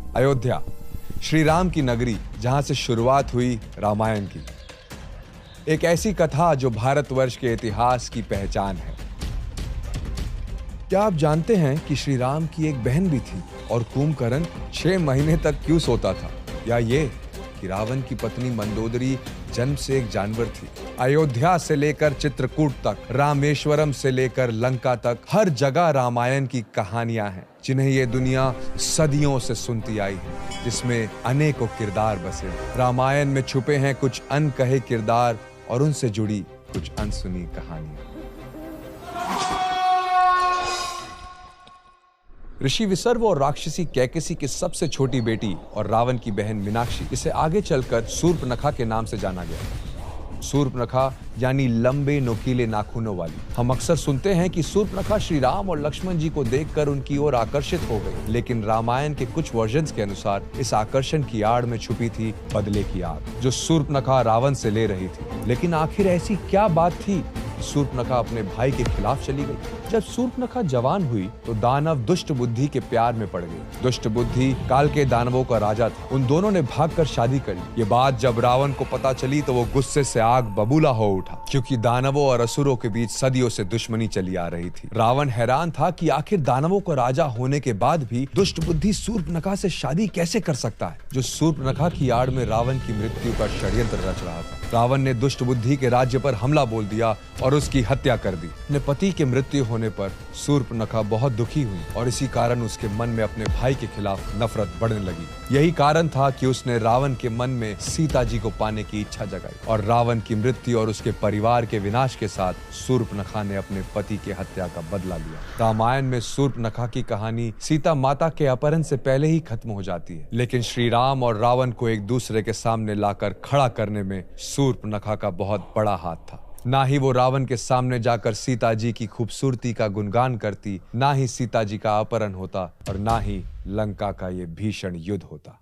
अयोध्या, श्री राम की नगरी, जहां से शुरुआत हुई रामायण की। एक ऐसी कथा जो भारतवर्ष के इतिहास की पहचान है। क्या आप जानते हैं कि श्री राम की एक बहन भी थी और कुंभकर्ण 6 महीने तक क्यों सोता था? या ये कि रावण की पत्नी मंदोदरी जन्म से एक जानवर थी। अयोध्या से लेकर चित्रकूट तक, रामेश्वरम से लेकर लंका तक, हर जगह रामायण की कहानियां हैं जिन्हें ये दुनिया सदियों से सुनती आई है, जिसमें अनेकों किरदार बसे। रामायण में छुपे हैं कुछ अनकहे किरदार और उनसे जुड़ी कुछ अनसुनी कहानियां। ऋषि विसर्व और राक्षसी कैकसी की सबसे छोटी बेटी और रावण की बहन मीनाक्षी, इसे आगे चलकर शूर्पणखा के नाम से जाना गया। शूर्पणखा यानी लंबे नोकीले नाखूनों वाली। हम अक्सर सुनते हैं कि शूर्पणखा श्री राम और लक्ष्मण जी को देखकर उनकी ओर आकर्षित हो गई, लेकिन रामायण के कुछ वर्जन्स के अनुसार इस आकर्षण की आड़ में छुपी थी बदले की आग, जो शूर्पणखा रावण से ले रही थी। लेकिन आखिर ऐसी क्या बात थी शूर्पणखा अपने भाई के खिलाफ चली गई? जब शूर्पणखा जवान हुई तो दानव दुष्ट बुद्धि के प्यार में पड़ गई। दुष्ट बुद्धि काल के दानवों का राजा था। उन दोनों ने भागकर शादी कर ली। ये बात जब रावण को पता चली तो वो गुस्से से आग बबूला हो उठा, क्योंकि दानवों और असुरों के बीच सदियों से दुश्मनी चली आ रही थी। रावण हैरान था कि आखिर दानवों का राजा होने के बाद भी दुष्ट बुद्धि शूर्पणखा से शादी कैसे कर सकता है, जो शूर्पणखा की आड़ में रावण की मृत्यु का षड्यंत्र रच रहा था। रावण ने दुष्ट बुद्धि के राज्य पर हमला बोल दिया और उसकी हत्या कर दी। अपने पति के मृत्यु होने पर शूर्पणखा बहुत दुखी हुई और इसी कारण उसके मन में अपने भाई के खिलाफ नफरत बढ़ने लगी। यही कारण था कि उसने रावण के मन में सीता जी को पाने की इच्छा जगाई और रावण की मृत्यु और उसके परिवार के विनाश के साथ शूर्पणखा ने अपने पति की हत्या का बदला लिया। रामायण में शूर्पणखा की कहानी सीता माता के अपहरण से पहले ही खत्म हो जाती है, लेकिन श्री राम और रावण को एक दूसरे के सामने लाकर खड़ा करने में शूर्पणखा का बहुत बड़ा हाथ था। ना ही वो रावण के सामने जाकर सीता जी की खूबसूरती का गुणगान करती, ना ही सीता जी का अपहरण होता और ना ही लंका का ये भीषण युद्ध होता।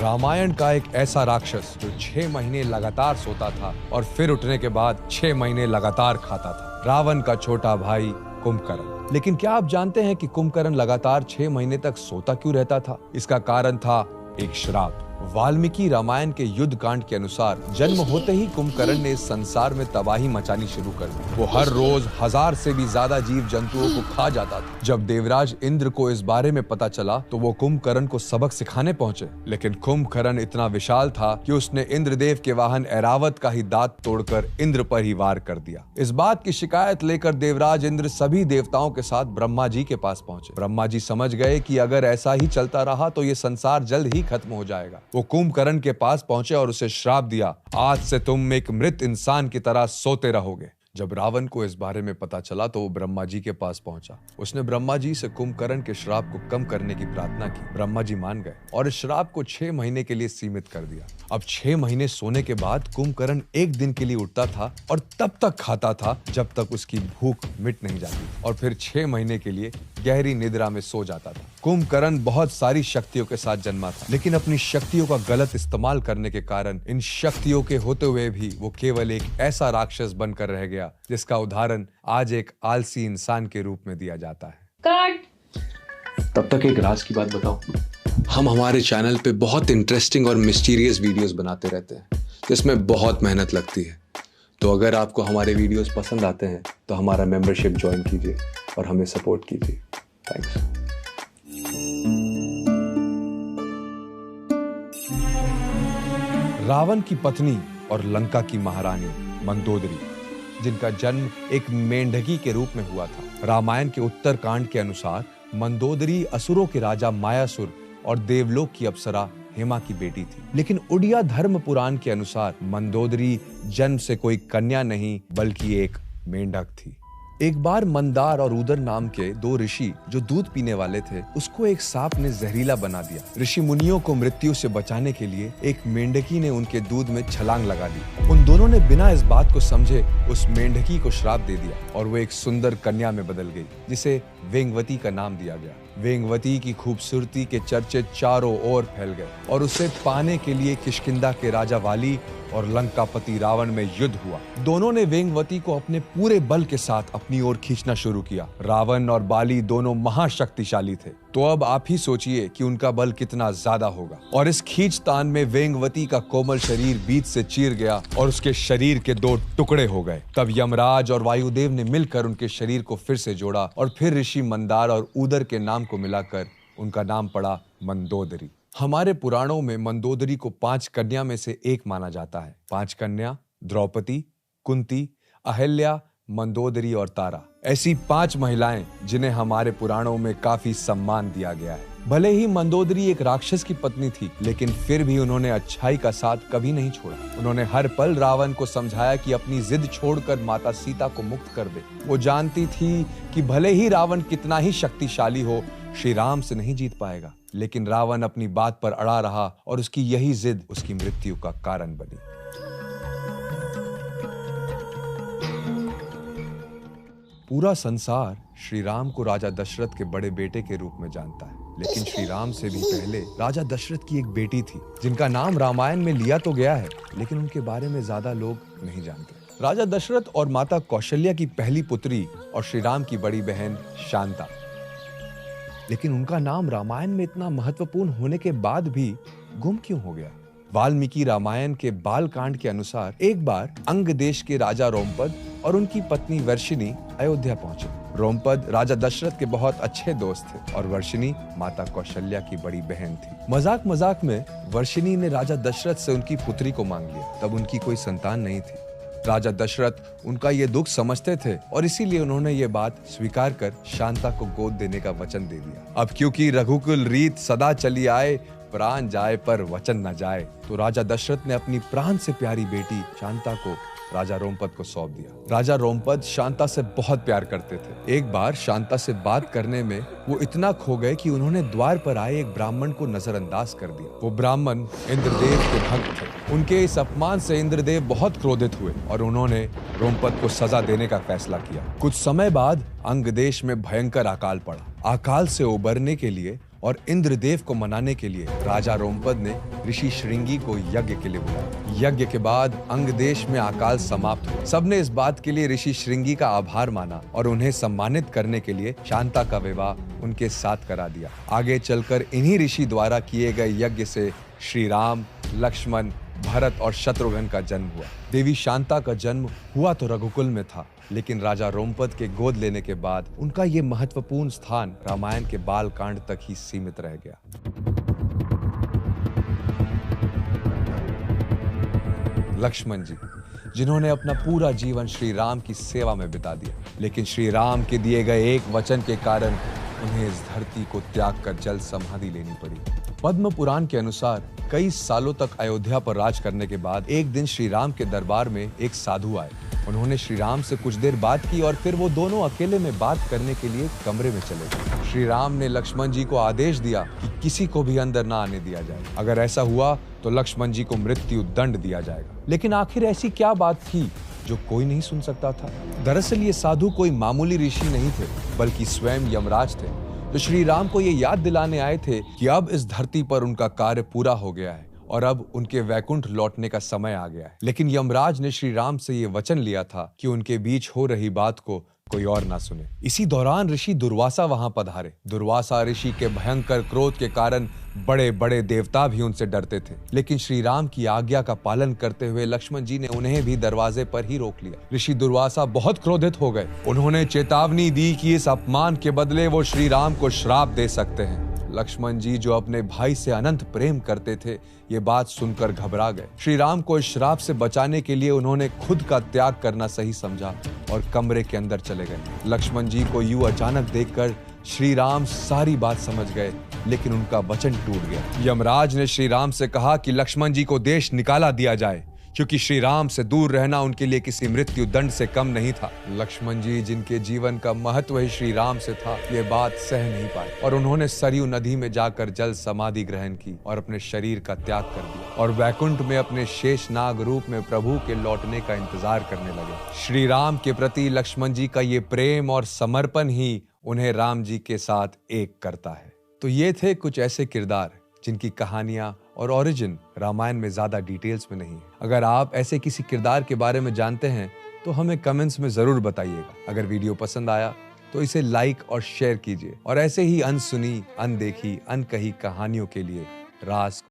रामायण का एक ऐसा राक्षस जो 6 महीने लगातार सोता था और फिर उठने के बाद 6 महीने लगातार खाता था, रावण का छोटा भाई कुंभकर्ण। लेकिन क्या आप जानते हैं कि कुंभकर्ण लगातार 6 महीने तक सोता क्यों रहता था? इसका कारण था एक श्राप। वाल्मीकि रामायण के युद्ध कांड के अनुसार जन्म होते ही कुंभकर्ण ने इस संसार में तबाही मचानी शुरू कर दी। वो हर रोज 1000 से भी ज्यादा जीव जंतुओं को खा जाता था। जब देवराज इंद्र को इस बारे में पता चला तो वो कुंभकर्ण को सबक सिखाने पहुंचे, लेकिन कुंभकर्ण इतना विशाल था कि उसने इंद्रदेव के वाहन ऐरावत का ही दांत तोड़कर इंद्र पर ही वार कर दिया। इस बात की शिकायत लेकर देवराज इंद्र सभी देवताओं के साथ ब्रह्मा जी के पास पहुंचे। ब्रह्मा जी समझ गए कि अगर ऐसा ही चलता रहा तो ये संसार जल्द ही खत्म हो जाएगा। वो कुंभकर्ण के पास पहुंचे और उसे श्राप दिया, आज से तुम एक मृत इंसान की तरह सोते रहोगे। जब रावण को इस बारे में पता चला तो वो ब्रह्मा जी के पास पहुंचा। उसने ब्रह्मा जी से कुंभकर्ण के श्राप को कम करने की प्रार्थना की। ब्रह्मा जी मान गए और इस श्राप को 6 महीने के लिए सीमित कर दिया। अब 6 महीने सोने के बाद कुंभकर्ण एक दिन के लिए उठता था और तब तक खाता था जब तक उसकी भूख मिट नहीं जाती, और फिर 6 महीने के लिए गहरी निद्रा में सो जाता था। कुंभकर्ण बहुत सारी शक्तियों के साथ जन्मा था, लेकिन अपनी शक्तियों का गलत इस्तेमाल करने के कारण इन शक्तियों के होते हुए भी वो केवल एक ऐसा राक्षस बनकर रह गया जिसका उदाहरण आज एक आलसी इंसान के रूप में दिया जाता है। तब तक एक राज की बात बताओ। हम हमारे चैनल पे बहुत इंटरेस्टिंग और मिस्टीरियस वीडियोस बनाते रहते हैं जिसमें बहुत मेहनत लगती है। तो अगर आपको हमारे वीडियोस पसंद आते हैं तो हमारा मेंबरशिप ज्वाइन कीजिए और हमें सपोर्ट कीजिए। थैंक्स। रावण की पत्नी और लंका की महारानी मंदोदरी, जिनका जन्म एक मेंढकी के रूप में हुआ था। रामायण के उत्तर कांड के अनुसार मंदोदरी असुरों के राजा मायासुर और देवलोक की अप्सरा हेमा की बेटी थी। लेकिन उड़िया धर्म पुराण के अनुसार मंदोदरी जन्म से कोई कन्या नहीं बल्कि एक मेंढक थी। एक बार मंदार और उदर नाम के 2 ऋषि जो दूध पीने वाले थे, उसको एक सांप ने जहरीला बना दिया। ऋषि मुनियों को मृत्यु से बचाने के लिए एक मेंढकी ने उनके दूध में छलांग लगा दी। उन दोनों ने बिना इस बात को समझे उस मेंढकी को श्राप दे दिया और वो एक सुंदर कन्या में बदल गई, जिसे वेंगवती का नाम दिया गया। वेंगवती की खूबसूरती के चर्चे चारों ओर फैल गए और उसे पाने के लिए किष्किंधा के राजा वाली और लंकापति रावण में युद्ध हुआ। दोनों ने वेंगवती को अपने पूरे बल के साथ अपनी ओर खींचना शुरू किया। रावण और बाली दोनों महाशक्तिशाली थे, तो अब आप ही सोचिए कि उनका बल कितना ज्यादा होगा। और इस खींचतान में वेंगवती का कोमल शरीर बीच से चीर गया और उसके शरीर के 2 टुकड़े हो गए। तब यमराज और वायुदेव ने मिलकर उनके शरीर को फिर से जोड़ा और फिर ऋषि मंदार और ऊदर के नाम को मिलाकर उनका नाम पड़ा मंदोदरी। हमारे पुराणों में मंदोदरी को 5 कन्या में से एक माना जाता है। 5 कन्या द्रौपदी, कुंती, अहिल्या, मंदोदरी और तारा, ऐसी 5 महिलाएं जिन्हें हमारे पुराणों में काफी सम्मान दिया गया है। भले ही मंदोदरी एक राक्षस की पत्नी थी, लेकिन फिर भी उन्होंने अच्छाई का साथ कभी नहीं छोड़ा। उन्होंने हर पल रावण को समझाया कि अपनी जिद छोड़कर माता सीता को मुक्त कर दे। वो जानती थी कि भले ही रावण कितना ही शक्तिशाली हो, श्री राम से नहीं जीत पाएगा, लेकिन रावण अपनी बात पर अड़ा रहा और उसकी यही जिद उसकी मृत्यु का कारण बनी। पूरा संसार श्री राम को राजा दशरथ के बड़े बेटे के रूप में जानता है, लेकिन श्री राम से भी पहले राजा दशरथ की एक बेटी थी जिनका नाम रामायण में लिया तो गया है, लेकिन उनके बारे में ज्यादा लोग नहीं जानते। राजा दशरथ और माता कौशल्या की पहली पुत्री और श्री राम की बड़ी बहन शांता, लेकिन उनका नाम रामायण में इतना महत्वपूर्ण होने के बाद भी गुम क्यों हो गया? वाल्मीकि रामायण के बाल कांड के अनुसार एक बार अंग देश के राजा रोमपद और उनकी पत्नी वर्षिनी अयोध्या पहुंचे। रोमपद राजा दशरथ के बहुत अच्छे दोस्त थे और वर्षिनी माता कौशल्या की बड़ी बहन थी। मजाक मजाक में वर्षिनी ने राजा दशरथ से उनकी पुत्री को मांग लिया। तब उनकी कोई संतान नहीं थी। राजा दशरथ उनका ये दुख समझते थे और इसीलिए उन्होंने ये बात स्वीकार कर शांता को गोद देने का वचन दे दिया। अब क्योंकि रघुकुल रीत सदा चली आए, प्राण जाए पर वचन न जाए, तो राजा दशरथ ने अपनी प्राण से प्यारी बेटी शांता को राजा रोमपद को सौंप दिया। राजा रोमपद शांता से बहुत प्यार करते थे। एक बार शांता से बात करने में वो इतना खो गए कि उन्होंने द्वार पर आए एक ब्राह्मण को नजरअंदाज कर दिया। वो ब्राह्मण इंद्रदेव के भक्त थे। उनके इस अपमान से इंद्रदेव बहुत क्रोधित हुए और उन्होंने रोमपद को सजा देने का फैसला किया। कुछ समय बाद अंग देश में भयंकर अकाल पड़ा। अकाल से उबरने के लिए और इंद्रदेव को मनाने के लिए राजा रोमपद ने ऋषि श्रृंगी को यज्ञ के लिए बुलाया। यज्ञ के बाद अंग देश में अकाल समाप्त हुआ। सबने इस बात के लिए ऋषि श्रृंगी का आभार माना और उन्हें सम्मानित करने के लिए शांता का विवाह उनके साथ करा दिया। आगे चलकर इन्हीं ऋषि द्वारा किए गए यज्ञ से श्री राम, लक्ष्मण, भरत और शत्रुघ्न का जन्म हुआ। देवी शांता का जन्म हुआ तो रघुकुल में था, लेकिन राजा रोमपद के गोद लेने के बाद उनका ये महत्वपूर्ण स्थान रामायण के बाल कांड तक ही सीमित रह गया। लक्ष्मण जी, जिन्होंने अपना पूरा जीवन श्री राम की सेवा में बिता दिया, लेकिन श्री राम के दिए गए एक वचन के कारण उन्हें इस धरती को त्याग कर जल समाधि लेनी पड़ी। पद्म पुराण के अनुसार कई सालों तक अयोध्या पर राज करने के बाद एक दिन श्री राम के दरबार में एक साधु आए। उन्होंने श्री राम से कुछ देर बात की और फिर वो दोनों अकेले में बात करने के लिए कमरे में चले गए। श्री राम ने लक्ष्मण जी को आदेश दिया कि किसी को भी अंदर ना आने दिया जाए। अगर ऐसा हुआ तो लक्ष्मण जी को मृत्यु दंड दिया जाएगा। लेकिन आखिर ऐसी क्या बात थी जो कोई नहीं सुन सकता था? दरअसल ये साधु कोई मामूली ऋषि नहीं थे, बल्कि स्वयं यमराज थे, जो श्री राम को ये याद दिलाने आए थे कि अब इस धरती पर उनका कार्य पूरा हो गया है और अब उनके वैकुंठ लौटने का समय आ गया है। लेकिन यमराज ने श्री राम से ये वचन लिया था कि उनके बीच हो रही बात को कोई और ना सुने। इसी दौरान ऋषि दुर्वासा वहां पधारे। दुर्वासा ऋषि के भयंकर क्रोध के कारण बड़े बड़े देवता भी उनसे डरते थे, लेकिन श्री राम की आज्ञा का पालन करते हुए लक्ष्मण जी ने उन्हें भी दरवाजे पर ही रोक लिया। ऋषि दुर्वासा बहुत क्रोधित हो गए। उन्होंने चेतावनी दी कि इस अपमान के बदले वो श्री राम को श्राप दे सकते हैं। लक्ष्मण जी, जो अपने भाई से अनंत प्रेम करते थे, ये बात सुनकर घबरा गए। श्री राम को इस श्राप से बचाने के लिए उन्होंने खुद का त्याग करना सही समझा और कमरे के अंदर चले गए। लक्ष्मण जी को यूं अचानक देखकर श्री राम सारी बात समझ गए, लेकिन उनका वचन टूट गया। यमराज ने श्री राम से कहा कि लक्ष्मण जी को देश निकाला दिया जाए, क्योंकि श्री राम से दूर रहना उनके लिए किसी मृत्यु दंड से कम नहीं था। लक्ष्मण जी, जिनके जीवन का महत्व ही श्री राम से था, ये बात सह नहीं पाए और उन्होंने सरयू नदी में जाकर जल समाधि ग्रहण की और अपने शरीर का त्याग कर दिया और वैकुंठ में अपने शेषनाग रूप में प्रभु के लौटने का इंतजार करने लगे। श्री राम के प्रति लक्ष्मण जी का ये प्रेम और समर्पण ही उन्हें राम जी के साथ एक करता है। तो ये थे कुछ ऐसे किरदार जिनकी कहानियां और ओरिजिन रामायण में ज्यादा डिटेल्स में नहीं है। अगर आप ऐसे किसी किरदार के बारे में जानते हैं तो हमें कमेंट्स में जरूर बताइएगा। अगर वीडियो पसंद आया तो इसे लाइक और शेयर कीजिए और ऐसे ही अनसुनी, अनदेखी, अनकही कहानियों के लिए राज